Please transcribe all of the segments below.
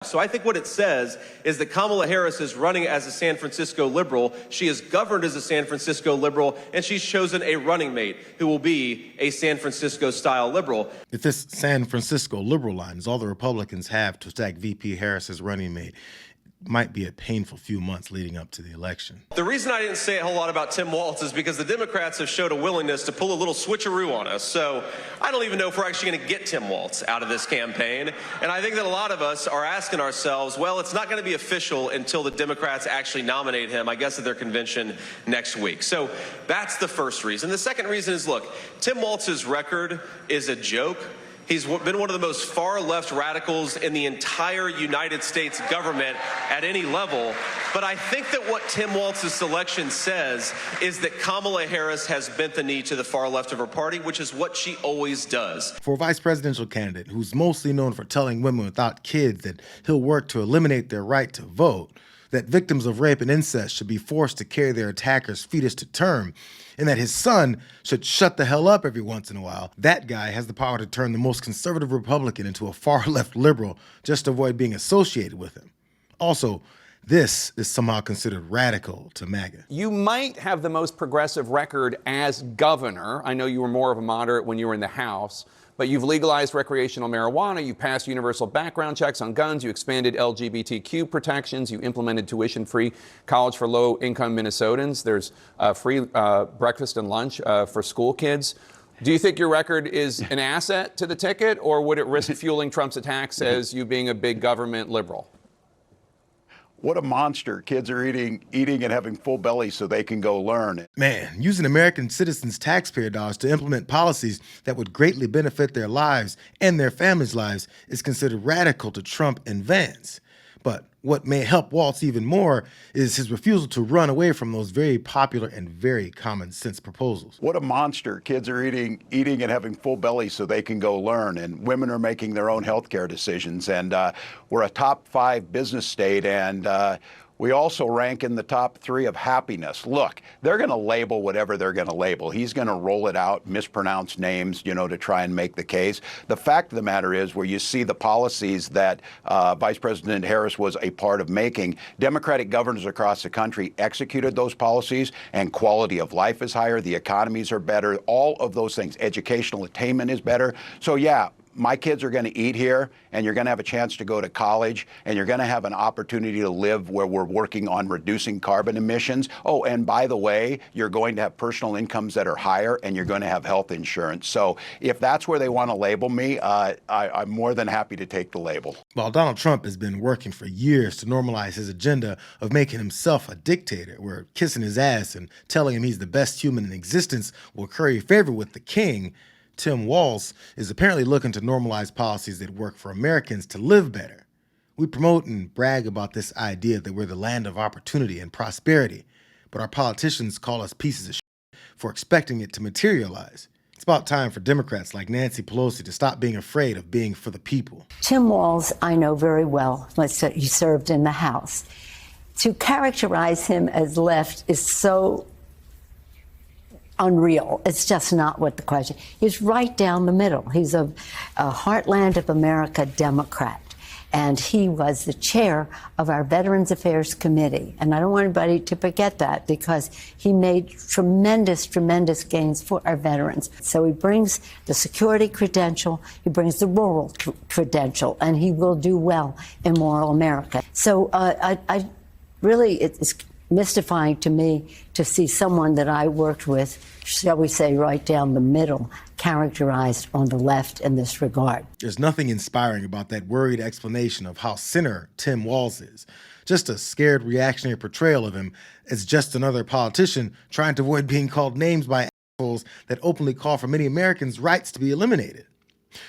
So I think what it says is that Kamala Harris is running as a San Francisco liberal. She is governed as a San Francisco liberal, and she's chosen a running mate who will be a San Francisco-style liberal. If this San Francisco liberal line is all the Republicans have to stack VP Harris as running mate, might be a painful few months leading up to the election. The reason I didn't say a whole lot about Tim Walz is because the Democrats have showed a willingness to pull a little switcheroo on us. So I don't even know if we're actually going to get Tim Walz out of this campaign. And I think that a lot of us are asking ourselves, well, it's not going to be official until the Democrats actually nominate him, I guess, at their convention next week. So that's the first reason. The second reason is, look, Tim Walz's record is a joke. He's been one of the most far-left radicals in the entire United States government at any level. But I think that what Tim Walz's selection says is that Kamala Harris has bent the knee to the far left of her party, which is what she always does. For a vice presidential candidate who's mostly known for telling women without kids that he'll work to eliminate their right to vote, that victims of rape and incest should be forced to carry their attacker's fetus to term, and that his son should shut the hell up every once in a while, that guy has the power to turn the most conservative Republican into a far-left liberal just to avoid being associated with him. Also, this is somehow considered radical to MAGA. You might have the most progressive record as governor. I know you were more of a moderate when you were in the House, but you've legalized recreational marijuana, you passed universal background checks on guns, you expanded LGBTQ protections, you implemented tuition-free college for low-income Minnesotans. There's free breakfast and lunch for school kids. Do you think your record is an asset to the ticket, or would it risk fueling Trump's attacks as you being a big government liberal? What a monster. Kids are eating and having full bellies so they can go learn. Man, using American citizens' taxpayer dollars to implement policies that would greatly benefit their lives and their families' lives is considered radical to Trump and Vance. But what may help Walz even more is his refusal to run away from those very popular and very common sense proposals. What a monster. Kids are eating and having full bellies so they can go learn, and women are making their own health care decisions. And we're a top 5 business state, and we also rank in the top 3 of happiness. Look, they're going to label whatever they're going to label. He's going to roll it out, mispronounce names, to try and make the case. The fact of the matter is, where you see the policies that Vice President Harris was a part of making, Democratic governors across the country executed those policies, and quality of life is higher, the economies are better, all of those things. Educational attainment is better. So, yeah, my kids are going to eat here, and you're going to have a chance to go to college, and you're going to have an opportunity to live where we're working on reducing carbon emissions. Oh, and by the way, you're going to have personal incomes that are higher, and you're going to have health insurance. So if that's where they want to label me, I'm more than happy to take the label. While Donald Trump has been working for years to normalize his agenda of making himself a dictator, where kissing his ass and telling him he's the best human in existence will curry favor with the king, Tim Walz is apparently looking to normalize policies that work for Americans to live better. We promote and brag about this idea that we're the land of opportunity and prosperity, but our politicians call us pieces of shit for expecting it to materialize. It's about time for Democrats like Nancy Pelosi to stop being afraid of being for the people. Tim Walz, I know very well. He served in the House. To characterize him as left is so unreal. It's just not what the question. He's right down the middle. He's a Heartland of America Democrat, and he was the chair of our Veterans Affairs Committee. And I don't want anybody to forget that, because he made tremendous, tremendous gains for our veterans. So he brings the security credential, he brings the rural credential, and he will do well in Moral America. So I really, it's mystifying to me to see someone that I worked with, shall we say, right down the middle, characterized on the left in this regard. There's nothing inspiring about that worried explanation of how center Tim Walz is. Just a scared reactionary portrayal of him as just another politician trying to avoid being called names by assholes that openly call for many Americans' rights to be eliminated.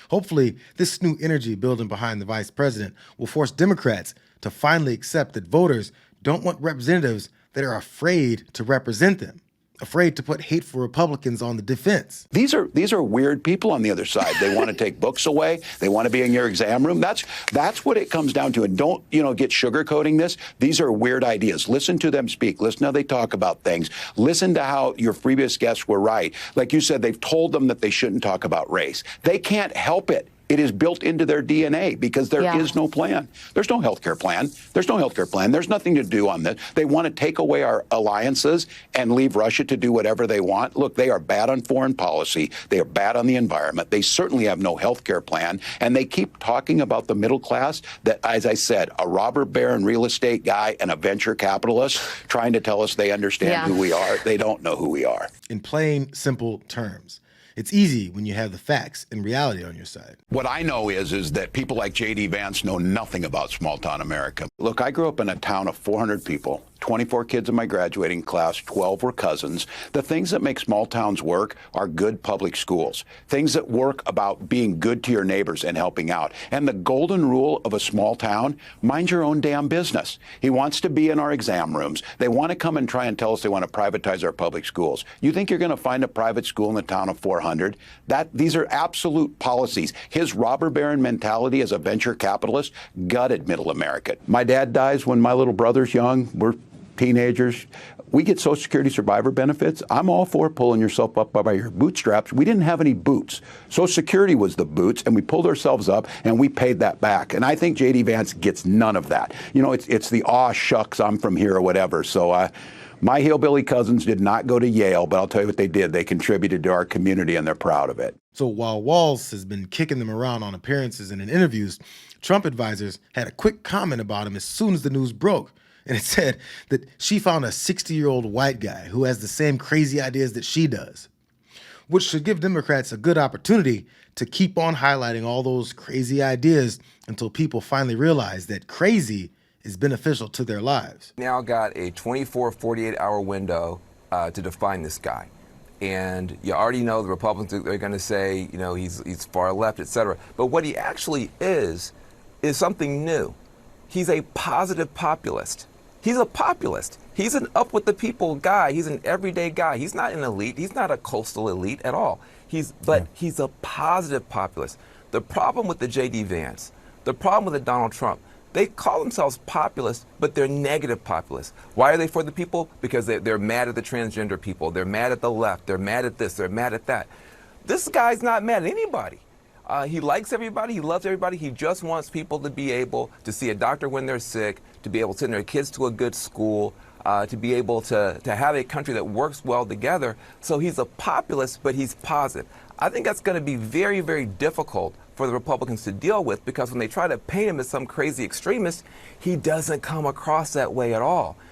Hopefully, this new energy building behind the vice president will force Democrats to finally accept that voters don't want representatives that are afraid to represent them, afraid to put hateful Republicans on the defense. These are weird people on the other side. They want to take books away. They want to be in your exam room. That's what it comes down to. And don't, get sugarcoating this. These are weird ideas. Listen to them speak. Listen to how they talk about things. Listen to how your previous guests were right. Like you said, they've told them that they shouldn't talk about race. They can't help it. It is built into their DNA because there is no plan. There's no health care plan. There's no health care plan. There's nothing to do on this. They want to take away our alliances and leave Russia to do whatever they want. Look, they are bad on foreign policy. They are bad on the environment. They certainly have no health care plan. And they keep talking about the middle class that, as I said, a robber baron real estate guy and a venture capitalist trying to tell us they understand who we are. They don't know who we are. In plain, simple terms, it's easy when you have the facts and reality on your side. What I know is that people like J.D. Vance know nothing about small-town America. Look, I grew up in a town of 400 people, 24 kids in my graduating class, 12 were cousins. The things that make small towns work are good public schools, things that work about being good to your neighbors and helping out. And the golden rule of a small town, mind your own damn business. He wants to be in our exam rooms. They want to come and try and tell us they want to privatize our public schools. You think you're going to find a private school in the town of 400? These are absolute policies. His robber baron mentality as a venture capitalist gutted middle America. My dad dies when my little brother's young. We're teenagers. We get Social Security survivor benefits. I'm all for pulling yourself up by your bootstraps. We didn't have any boots. Social Security was the boots, and we pulled ourselves up, and we paid that back. And I think J.D. Vance gets none of that. You know, it's the aw shucks, I'm from here or whatever. So my hillbilly cousins did not go to Yale, but I'll tell you what they did. They contributed to our community, and they're proud of it. So while Walz has been kicking them around on appearances and in interviews, Trump advisors had a quick comment about him as soon as the news broke. And it said that she found a 60-year-old white guy who has the same crazy ideas that she does, which should give Democrats a good opportunity to keep on highlighting all those crazy ideas until people finally realize that crazy is beneficial to their lives. Now got a 24, 48-hour window to define this guy. And you already know the Republicans are going to say, you know, he's far left, et cetera. But what he actually is something new. He's a positive populist. He's a populist. He's an up with the people guy. He's an everyday guy. He's not an elite. He's not a coastal elite at all. He's a positive populist. The problem with the J.D. Vance, the problem with the Donald Trump, they call themselves populists, but they're negative populists. Why are they for the people? Because they're mad at the transgender people. They're mad at the left. They're mad at this. They're mad at that. This guy's not mad at anybody. He likes everybody. He loves everybody. He just wants people to be able to see a doctor when they're sick, to be able to send their kids to a good school, to be able to have a country that works well together. So he's a populist, but he's positive. I think that's going to be very, very difficult for the Republicans to deal with, because when they try to paint him as some crazy extremist, he doesn't come across that way at all.